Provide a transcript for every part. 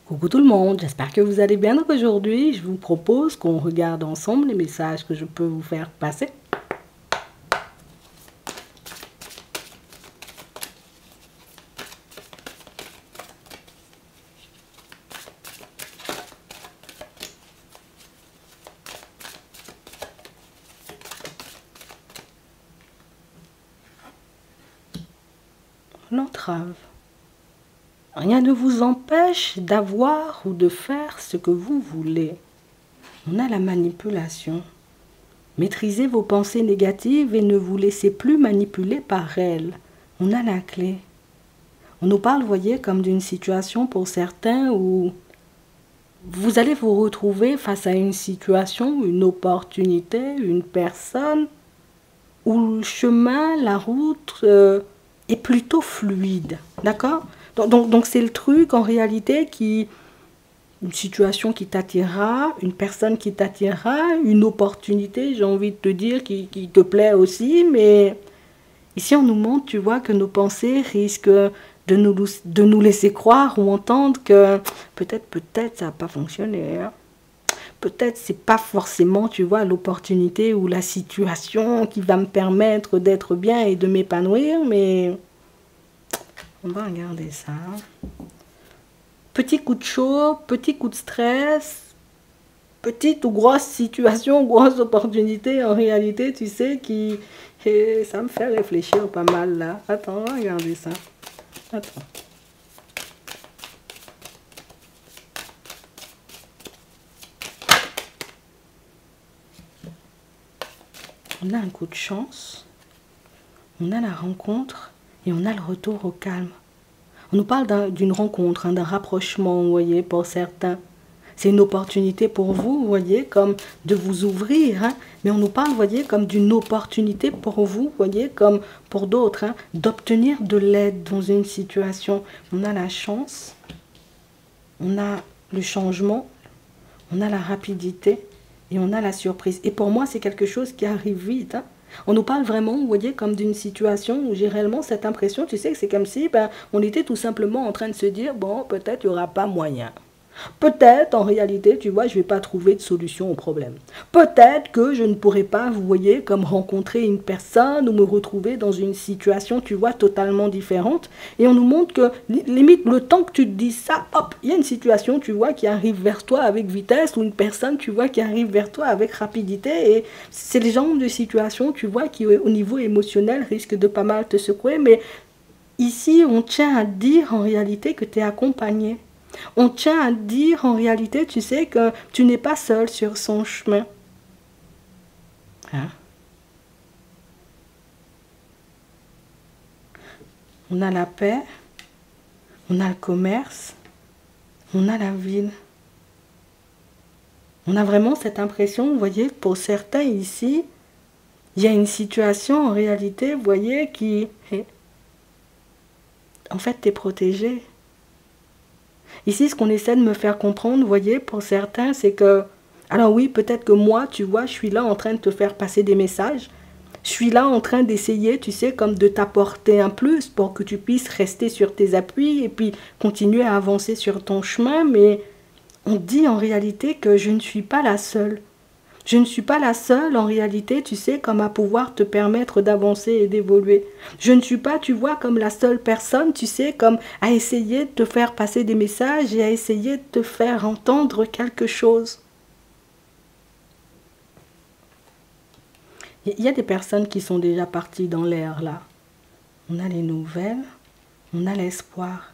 Coucou tout le monde, j'espère que vous allez bien. Donc aujourd'hui, je vous propose qu'on regarde ensemble les messages que je peux vous faire passer. L'entrave. Rien ne vous empêche d'avoir ou de faire ce que vous voulez. On a la manipulation. Maîtrisez vos pensées négatives et ne vous laissez plus manipuler par elles. On a la clé. On nous parle, voyez, comme d'une situation pour certains où vous allez vous retrouver face à une situation, une opportunité, une personne où le chemin, la route est plutôt fluide. D'accord? Donc c'est le truc en réalité qui... Une situation qui t'attirera, une personne qui t'attirera, une opportunité, j'ai envie de te dire, qui te plaît aussi. Mais ici, on nous montre, tu vois, que nos pensées risquent de nous laisser croire ou entendre que peut-être, ça n'a pas fonctionné. Hein. Peut-être c'est pas forcément, tu vois, l'opportunité ou la situation qui va me permettre d'être bien et de m'épanouir, mais on va regarder ça. Petit coup de chaud, petit coup de stress, petite ou grosse situation, grosse opportunité en réalité, tu sais, ça me fait réfléchir pas mal là. Attends, on va regarder ça. Attends. On a un coup de chance, on a la rencontre et on a le retour au calme. On nous parle d'une rencontre, d'un rapprochement, vous voyez, pour certains. C'est une opportunité pour vous, vous voyez, comme de vous ouvrir. Hein, mais on nous parle, vous voyez, comme d'une opportunité pour vous, vous voyez, comme pour d'autres, hein, d'obtenir de l'aide dans une situation. On a la chance, on a le changement, on a la rapidité et on a la surprise. Et pour moi, c'est quelque chose qui arrive vite. Hein. On nous parle vraiment, vous voyez, comme d'une situation où j'ai réellement cette impression, tu sais, que c'est comme si on était tout simplement en train de se dire, bon, peut-être il n'y aura pas moyen. Peut-être, en réalité, tu vois, je ne vais pas trouver de solution au problème. Peut-être que je ne pourrai pas, vous voyez, comme rencontrer une personne ou me retrouver dans une situation, tu vois, totalement différente. Et on nous montre que, limite, le temps que tu te dis ça, hop, il y a une situation, tu vois, qui arrive vers toi avec vitesse ou une personne, tu vois, qui arrive vers toi avec rapidité. Et c'est le genre de situation, tu vois, qui, au niveau émotionnel, risque de pas mal te secouer. Mais ici, on tient à dire, en réalité, que tu es accompagné. On tient à dire en réalité, tu sais, que tu n'es pas seul sur son chemin. Hein? On a la paix, on a le commerce, on a la ville. On a vraiment cette impression, vous voyez, pour certains ici, il y a une situation en réalité, vous voyez, qui... En fait, tu es protégé. Ici, ce qu'on essaie de me faire comprendre, vous voyez, pour certains, c'est que... Alors oui, peut-être que moi, tu vois, je suis là en train de te faire passer des messages. Je suis là en train d'essayer, tu sais, comme de t'apporter un plus pour que tu puisses rester sur tes appuis et puis continuer à avancer sur ton chemin. Mais on dit en réalité que je ne suis pas la seule. Je ne suis pas la seule, en réalité, tu sais, comme à pouvoir te permettre d'avancer et d'évoluer. Je ne suis pas, tu vois, comme la seule personne, tu sais, comme à essayer de te faire passer des messages et à essayer de te faire entendre quelque chose. Il y a des personnes qui sont déjà parties dans l'air, là. On a les nouvelles, on a l'espoir.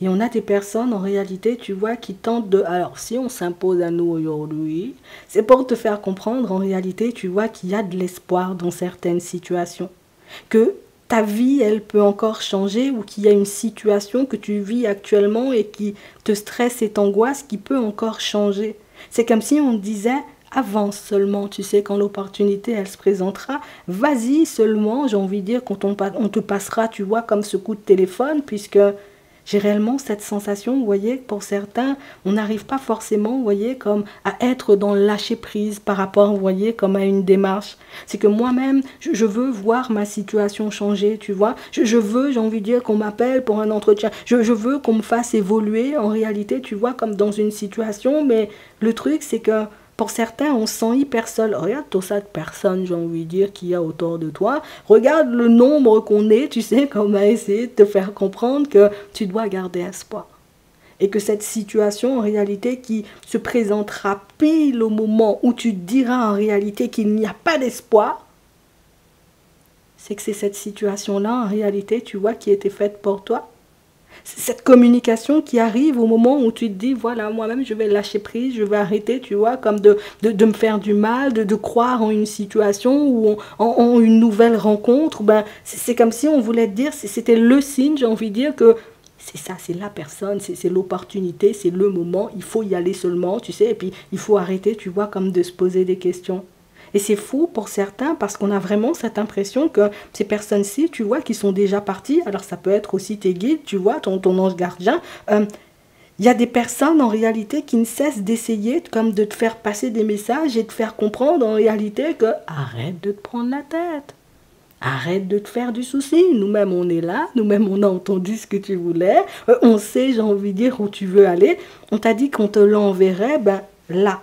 Et on a des personnes, en réalité, tu vois, qui tentent de... Alors, si on s'impose à nous aujourd'hui, c'est pour te faire comprendre, en réalité, tu vois, qu'il y a de l'espoir dans certaines situations. Que ta vie, elle peut encore changer ou qu'il y a une situation que tu vis actuellement et qui te stresse et t'angoisse qui peut encore changer. C'est comme si on disait... Avance seulement, tu sais, quand l'opportunité, elle se présentera, vas-y seulement, j'ai envie de dire, quand on te passera, tu vois, comme ce coup de téléphone, puisque J'ai réellement cette sensation, vous voyez, pour certains, on n'arrive pas forcément, vous voyez, comme à être dans le lâcher prise par rapport, vous voyez, comme à une démarche. C'est que moi-même, je veux voir ma situation changer, tu vois. Je veux, j'ai envie de dire, qu'on m'appelle pour un entretien. Je veux qu'on me fasse évoluer, en réalité, tu vois, comme dans une situation. Mais le truc, c'est que pour certains, on se sent hyper seul. Regarde tout ça de personnes, j'ai envie de dire, qu'il y a autour de toi. Regarde le nombre qu'on est, tu sais, qu'on a essayé de te faire comprendre que tu dois garder espoir. Et que cette situation, en réalité, qui se présentera pile au moment où tu te diras en réalité qu'il n'y a pas d'espoir, c'est que c'est cette situation-là, en réalité, tu vois, qui était faite pour toi. Cette communication qui arrive au moment où tu te dis, voilà, moi-même, je vais lâcher prise, je vais arrêter, tu vois, comme de me faire du mal, de croire en une situation ou en une nouvelle rencontre. Ben, c'est comme si on voulait te dire, c'était le signe, j'ai envie de dire, que c'est ça, c'est la personne, c'est l'opportunité, c'est le moment, il faut y aller seulement, tu sais, et puis il faut arrêter, tu vois, comme de se poser des questions. Et c'est fou pour certains parce qu'on a vraiment cette impression que ces personnes-ci, tu vois, qui sont déjà parties, alors ça peut être aussi tes guides, tu vois, ton ange gardien, il y a des personnes en réalité qui ne cessent d'essayer comme de te faire passer des messages et de te faire comprendre en réalité que arrête de te prendre la tête. Arrête de te faire du souci. Nous-mêmes, on est là. Nous-mêmes, on a entendu ce que tu voulais. On sait, j'ai envie de dire, où tu veux aller. On t'a dit qu'on te l'enverrait, ben là.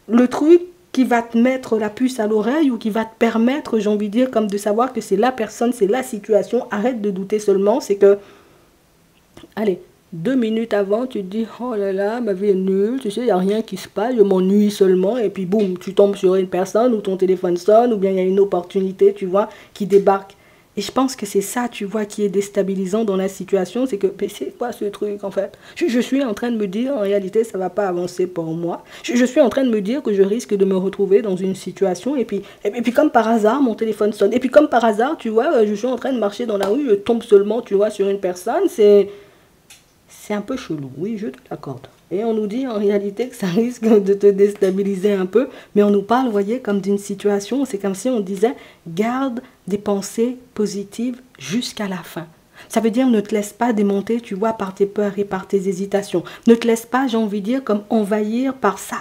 Le truc qui va te mettre la puce à l'oreille ou qui va te permettre, j'ai envie de dire, comme de savoir que c'est la personne, c'est la situation, arrête de douter seulement, c'est que, allez, 2 minutes avant, tu te dis, oh là là, ma vie est nulle, tu sais, il n'y a rien qui se passe, je m'ennuie seulement, et puis boum, tu tombes sur une personne ou ton téléphone sonne, ou bien il y a une opportunité, tu vois, qui débarque. Et je pense que c'est ça, tu vois, qui est déstabilisant dans la situation, c'est que, mais c'est quoi ce truc, en fait? Je suis en train de me dire, en réalité, ça ne va pas avancer pour moi. Je suis en train de me dire que je risque de me retrouver dans une situation, et puis comme par hasard, mon téléphone sonne. Et puis comme par hasard, tu vois, je suis en train de marcher dans la rue, je tombe seulement, tu vois, sur une personne, c'est un peu chelou, oui, je te l'accorde. Et on nous dit en réalité que ça risque de te déstabiliser un peu, mais on nous parle, vous voyez, comme d'une situation, c'est comme si on disait, garde des pensées positives jusqu'à la fin. Ça veut dire ne te laisse pas démonter, tu vois, par tes peurs et par tes hésitations. Ne te laisse pas, j'ai envie de dire, comme envahir par ça.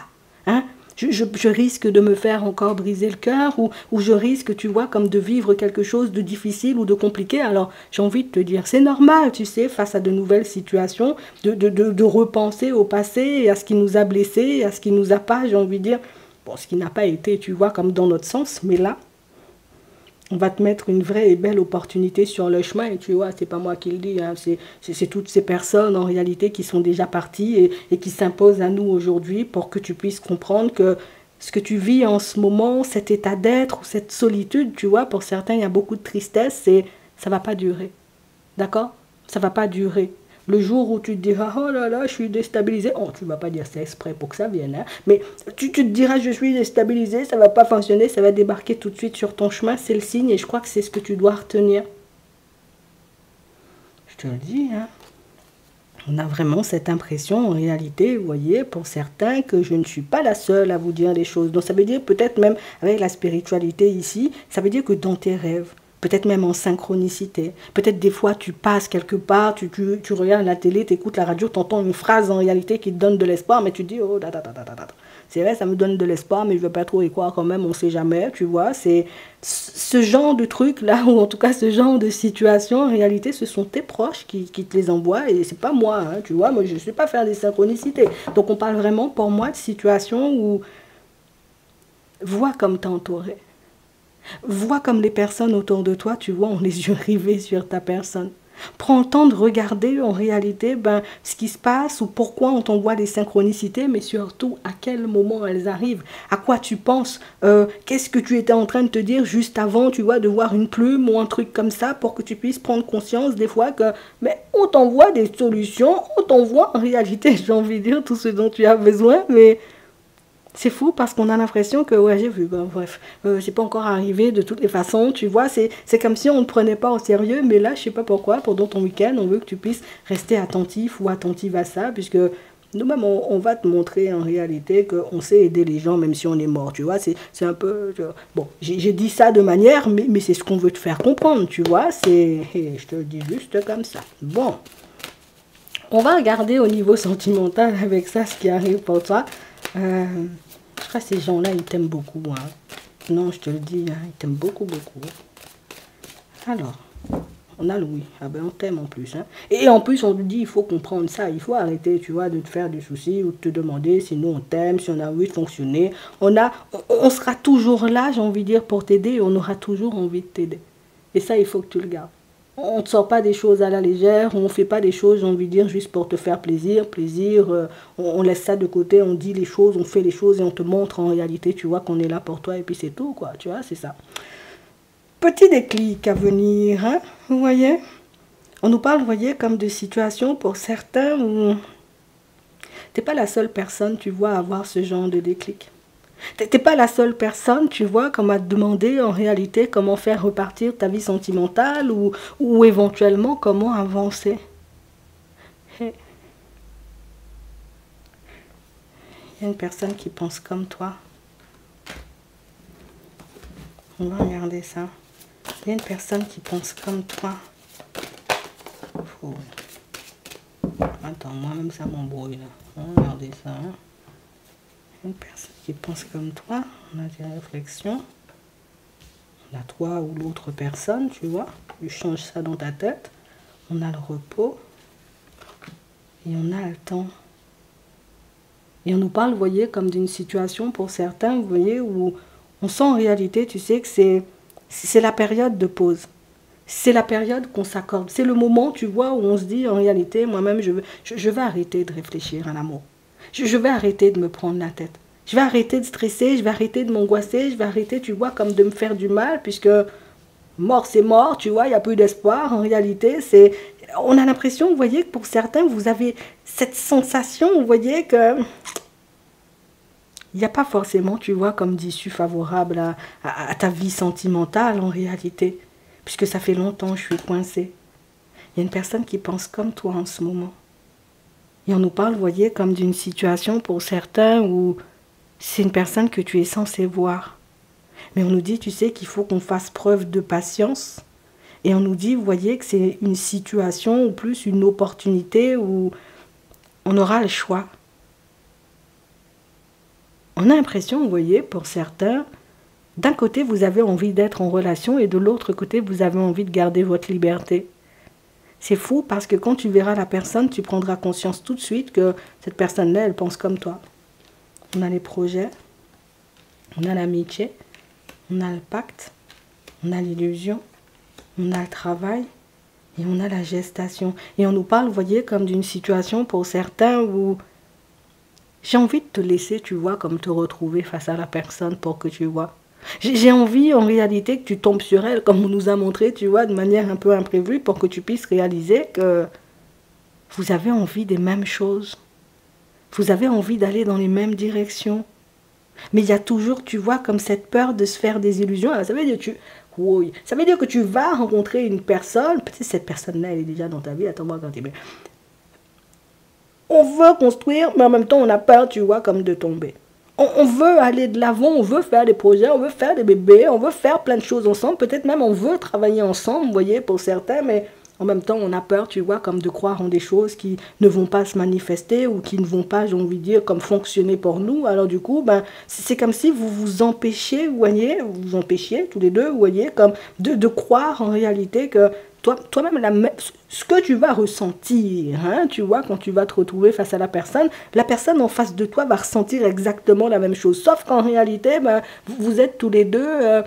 Hein? Je risque de me faire encore briser le cœur ou je risque, tu vois, comme de vivre quelque chose de difficile ou de compliqué. Alors, j'ai envie de te dire, c'est normal, tu sais, face à de nouvelles situations, de repenser au passé et à ce qui nous a blessés, à ce qui nous a pas, j'ai envie de dire, bon, ce qui n'a pas été, tu vois, comme dans notre sens, mais là, on va te mettre une vraie et belle opportunité sur le chemin. Et tu vois, c'est pas moi qui le dis, hein, c'est toutes ces personnes en réalité qui sont déjà parties et qui s'imposent à nous aujourd'hui pour que tu puisses comprendre que ce que tu vis en ce moment, cet état d'être ou cette solitude, tu vois, pour certains, il y a beaucoup de tristesse et ça va pas durer. D'accord? Ça va pas durer. Le jour où tu te diras, oh là là, je suis déstabilisé. Oh, tu ne vas pas dire ça exprès pour que ça vienne. Hein. Mais tu te diras, je suis déstabilisé, ça ne va pas fonctionner, ça va débarquer tout de suite sur ton chemin. C'est le signe et je crois que c'est ce que tu dois retenir. Je te le dis, hein. On a vraiment cette impression, en réalité, vous voyez, pour certains, que je ne suis pas la seule à vous dire les choses. Donc ça veut dire peut-être même, avec la spiritualité ici, ça veut dire que dans tes rêves, peut-être même en synchronicité. Peut-être des fois, tu passes quelque part, tu regardes la télé, tu écoutes la radio, tu entends une phrase en réalité qui te donne de l'espoir, mais tu te dis, oh, c'est vrai, ça me donne de l'espoir, mais je ne vais pas trop y croire quand même, on ne sait jamais, tu vois. C'est ce genre de truc-là, ou en tout cas ce genre de situation, en réalité, ce sont tes proches qui te les envoient, et c'est pas moi, hein, tu vois. Moi, je ne sais pas faire des synchronicités. Donc, on parle vraiment, pour moi, de situations où vois comme t'es entouré. Vois comme les personnes autour de toi, tu vois, ont les yeux rivés sur ta personne. Prends le temps de regarder en réalité ce qui se passe ou pourquoi on t'envoie des synchronicités, mais surtout à quel moment elles arrivent, à quoi tu penses, qu'est-ce que tu étais en train de te dire juste avant, tu vois, de voir une plume ou un truc comme ça pour que tu puisses prendre conscience des fois que, mais on t'envoie des solutions, on t'envoie en réalité, j'ai envie de dire, tout ce dont tu as besoin, mais c'est fou parce qu'on a l'impression que, ouais, j'ai vu, bref, c'est pas encore arrivé de toutes les façons, tu vois, c'est comme si on ne prenait pas au sérieux, mais là, je sais pas pourquoi, pendant ton week-end, on veut que tu puisses rester attentif ou attentive à ça, puisque nous-mêmes, on va te montrer en réalité qu'on sait aider les gens même si on est mort, tu vois, c'est un peu, bon, j'ai dit ça de manière, mais c'est ce qu'on veut te faire comprendre, tu vois, je te le dis juste comme ça. Bon. On va regarder au niveau sentimental avec ça ce qui arrive pour toi. Je crois que ces gens-là, ils t'aiment beaucoup. Hein. Non, je te le dis, hein, ils t'aiment beaucoup, beaucoup. Alors, on a le oui. Ah ben, on t'aime en plus. Hein. Et en plus, on te dit, il faut comprendre ça. Il faut arrêter, tu vois, de te faire des soucis ou de te demander si nous, on t'aime, si on a envie de fonctionner. On sera toujours là, j'ai envie de dire, pour t'aider et on aura toujours envie de t'aider. Et ça, il faut que tu le gardes. On ne te sort pas des choses à la légère, on ne fait pas des choses, j'ai envie de dire, juste pour te faire plaisir. On laisse ça de côté, on dit les choses, on fait les choses et on te montre en réalité, tu vois, qu'on est là pour toi et puis c'est tout, quoi. Tu vois, c'est ça. Petit déclic à venir, hein, vous voyez. On nous parle, vous voyez, comme de situations pour certains où tu n'es pas la seule personne, tu vois, à avoir ce genre de déclic. Tu n'es pas la seule personne, tu vois, comme à te demander en réalité comment faire repartir ta vie sentimentale ou éventuellement comment avancer. Il y a une personne qui pense comme toi. On va regarder ça. Il y a une personne qui pense comme toi. Oh. Attends, moi-même ça m'embrouille là. On va regarder ça. Hein. Une personne qui pense comme toi, on a des réflexions. On a toi ou l'autre personne, tu vois. Tu changes ça dans ta tête. On a le repos. Et on a le temps. Et on nous parle, vous voyez, comme d'une situation pour certains, vous voyez, où on sent en réalité, tu sais, que c'est la période de pause. C'est la période qu'on s'accorde. C'est le moment, tu vois, où on se dit, en réalité, moi-même, je vais arrêter de réfléchir à l'amour. Je vais arrêter de me prendre la tête. Je vais arrêter de stresser, je vais arrêter de m'angoisser, je vais arrêter, tu vois, comme de me faire du mal, puisque mort, c'est mort, tu vois, il n'y a plus d'espoir. En réalité, on a l'impression, vous voyez, que pour certains, vous avez cette sensation, vous voyez, que il n'y a pas forcément, tu vois, comme d'issue favorable à ta vie sentimentale, en réalité, puisque ça fait longtemps que je suis coincée. Il y a une personne qui pense comme toi en ce moment. Et on nous parle, vous voyez, comme d'une situation pour certains où c'est une personne que tu es censé voir. Mais on nous dit, tu sais, qu'il faut qu'on fasse preuve de patience. Et on nous dit, vous voyez, que c'est une situation ou plus une opportunité où on aura le choix. On a l'impression, vous voyez, pour certains, d'un côté, vous avez envie d'être en relation et de l'autre côté, vous avez envie de garder votre liberté. C'est fou parce que quand tu verras la personne, tu prendras conscience tout de suite que cette personne-là, elle pense comme toi. On a les projets, on a l'amitié, on a le pacte, on a l'illusion, on a le travail et on a la gestation. Et on nous parle, vous voyez, comme d'une situation pour certains où j'ai envie de te laisser, tu vois, comme te retrouver face à la personne pour que tu vois. J'ai envie, en réalité, que tu tombes sur elle, comme on nous a montré, tu vois, de manière un peu imprévue, pour que tu puisses réaliser que vous avez envie des mêmes choses. Vous avez envie d'aller dans les mêmes directions. Mais il y a toujours, tu vois, comme cette peur de se faire des illusions. Alors, ça veut dire ça veut dire que tu vas rencontrer une personne, peut-être cette personne-là, elle est déjà dans ta vie, attends-moi quand tu es bien. On veut construire, mais en même temps, on a peur, tu vois, comme de tomber. On veut aller de l'avant, on veut faire des projets, on veut faire des bébés, on veut faire plein de choses ensemble. Peut-être même on veut travailler ensemble, vous voyez, pour certains, mais en même temps, on a peur, tu vois, comme de croire en des choses qui ne vont pas se manifester ou qui ne vont pas, j'ai envie de dire, comme fonctionner pour nous. Alors du coup, ben, c'est comme si vous vous empêchiez, vous voyez, vous vous empêchiez tous les deux, vous voyez, comme de croire en réalité que toi-même, ce que tu vas ressentir, hein, tu vois, quand tu vas te retrouver face à la personne en face de toi va ressentir exactement la même chose. Sauf qu'en réalité, ben, vous êtes tous les deux...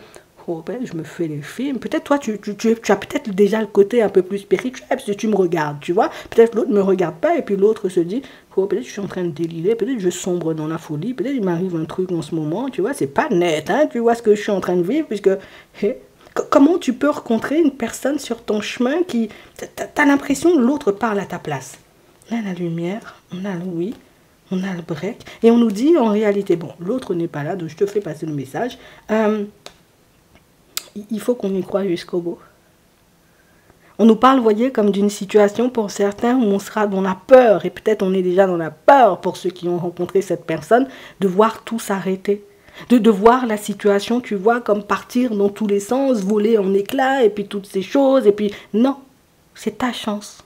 oh, ben, je me fais les films. Peut-être toi, tu as peut-être déjà le côté un peu plus spirituel, parce que tu me regardes, tu vois. Peut-être l'autre ne me regarde pas, et puis l'autre se dit, oh, peut-être je suis en train de délirer, peut-être je sombre dans la folie, peut-être il m'arrive un truc en ce moment, tu vois, c'est pas net, hein, tu vois ce que je suis en train de vivre, puisque... Comment tu peux rencontrer une personne sur ton chemin qui... T'as l'impression que l'autre parle à ta place. On a la lumière, on a le oui, on a le break. Et on nous dit en réalité, bon, l'autre n'est pas là, donc je te fais passer le message. Il faut qu'on y croie jusqu'au bout. On nous parle, vous voyez, comme d'une situation pour certains où on sera dans la peur. Et peut-être on est déjà dans la peur pour ceux qui ont rencontré cette personne, de voir tout s'arrêter. De voir la situation, tu vois, comme partir dans tous les sens, voler en éclats, et puis toutes ces choses, et puis non, c'est ta chance.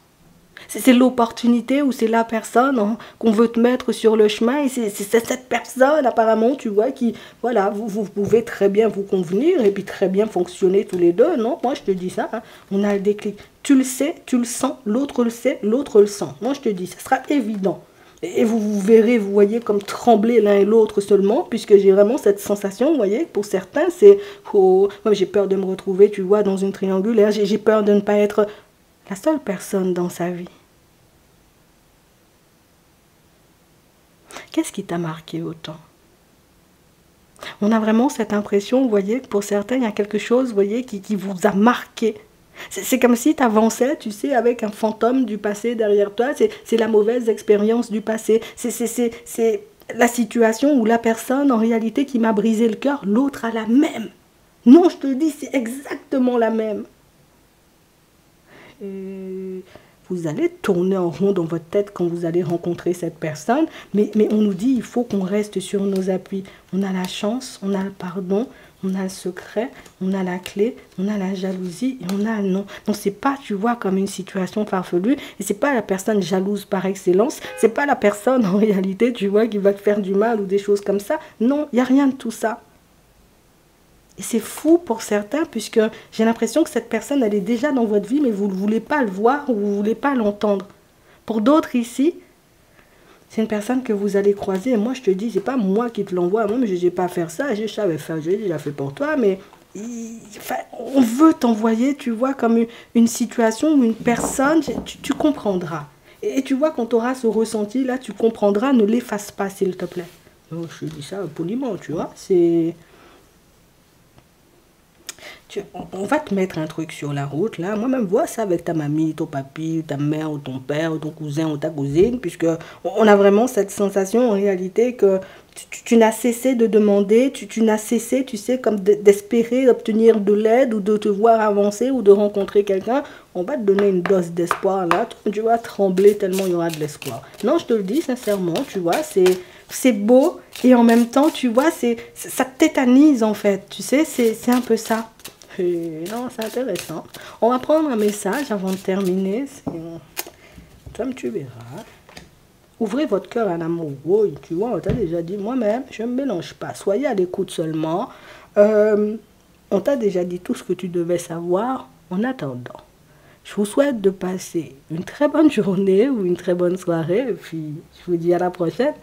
C'est l'opportunité ou c'est la personne hein, qu'on veut te mettre sur le chemin. Et c'est cette personne, apparemment, tu vois, qui, voilà, vous pouvez très bien vous convenir et puis très bien fonctionner tous les deux. Non, moi, je te dis ça. Hein, on a le déclic. Tu le sais, tu le sens, l'autre le sait, l'autre le sent. Moi, je te dis, ça sera évident. Et vous verrez, vous voyez, comme trembler l'un et l'autre seulement, puisque j'ai vraiment cette sensation, vous voyez, pour certains, c'est, oh, moi, j'ai peur de me retrouver, tu vois, dans une triangulaire, j'ai peur de ne pas être la seule personne dans sa vie. Qu'est-ce qui t'a marqué autant? On a vraiment cette impression, vous voyez, que pour certains, il y a quelque chose, vous voyez, qui vous a marqué. C'est comme si tu avançais, tu sais, avec un fantôme du passé derrière toi. C'est la mauvaise expérience du passé. C'est la situation où la personne, en réalité, qui m'a brisé le cœur, l'autre a la même. Non, je te dis, c'est exactement la même. Et vous allez tourner en rond dans votre tête quand vous allez rencontrer cette personne, mais on nous dit il faut qu'on reste sur nos appuis. On a la chance, on a le pardon, on a le secret, on a la clé, on a la jalousie et on a le non. Donc c'est pas, tu vois, comme une situation farfelue et c'est pas la personne jalouse par excellence, c'est pas la personne en réalité, tu vois, qui va te faire du mal ou des choses comme ça. Non, il n'y a rien de tout ça. Et c'est fou pour certains, puisque j'ai l'impression que cette personne, elle est déjà dans votre vie, mais vous ne voulez pas le voir ou vous ne voulez pas l'entendre. Pour d'autres ici, c'est une personne que vous allez croiser. Et moi, je te dis, c'est pas moi qui te l'envoie. Moi, je n'ai pas à faire ça. Je savais faire, je l'ai déjà fait pour toi. Mais enfin, on veut t'envoyer, tu vois, comme une situation ou une personne. Tu comprendras. Et tu vois, quand tu auras ce ressenti-là, tu comprendras. Ne l'efface pas, s'il te plaît. Donc, je dis ça poliment, tu vois. C'est... On va te mettre un truc sur la route, là. Moi-même, vois ça avec ta mamie, ton papy, ta mère, ou ton père, ou ton cousin, ou ta cousine, puisque on a vraiment cette sensation, en réalité, que tu n'as cessé de demander, tu n'as cessé, tu sais, comme d'espérer obtenir de l'aide, ou de te voir avancer, ou de rencontrer quelqu'un. On va te donner une dose d'espoir, là. Tu vas trembler tellement il y aura de l'espoir. Non, je te le dis, sincèrement, tu vois, c'est beau, et en même temps, tu vois, ça te tétanise, en fait, tu sais, c'est un peu ça. Non, c'est intéressant. On va prendre un message avant de terminer. Comme tu verras. Ouvrez votre cœur à l'amour. Oui, tu vois, on t'a déjà dit, moi-même, je ne me mélange pas. Soyez à l'écoute seulement. On t'a déjà dit tout ce que tu devais savoir. En attendant, je vous souhaite de passer une très bonne journée ou une très bonne soirée. Et puis, je vous dis à la prochaine.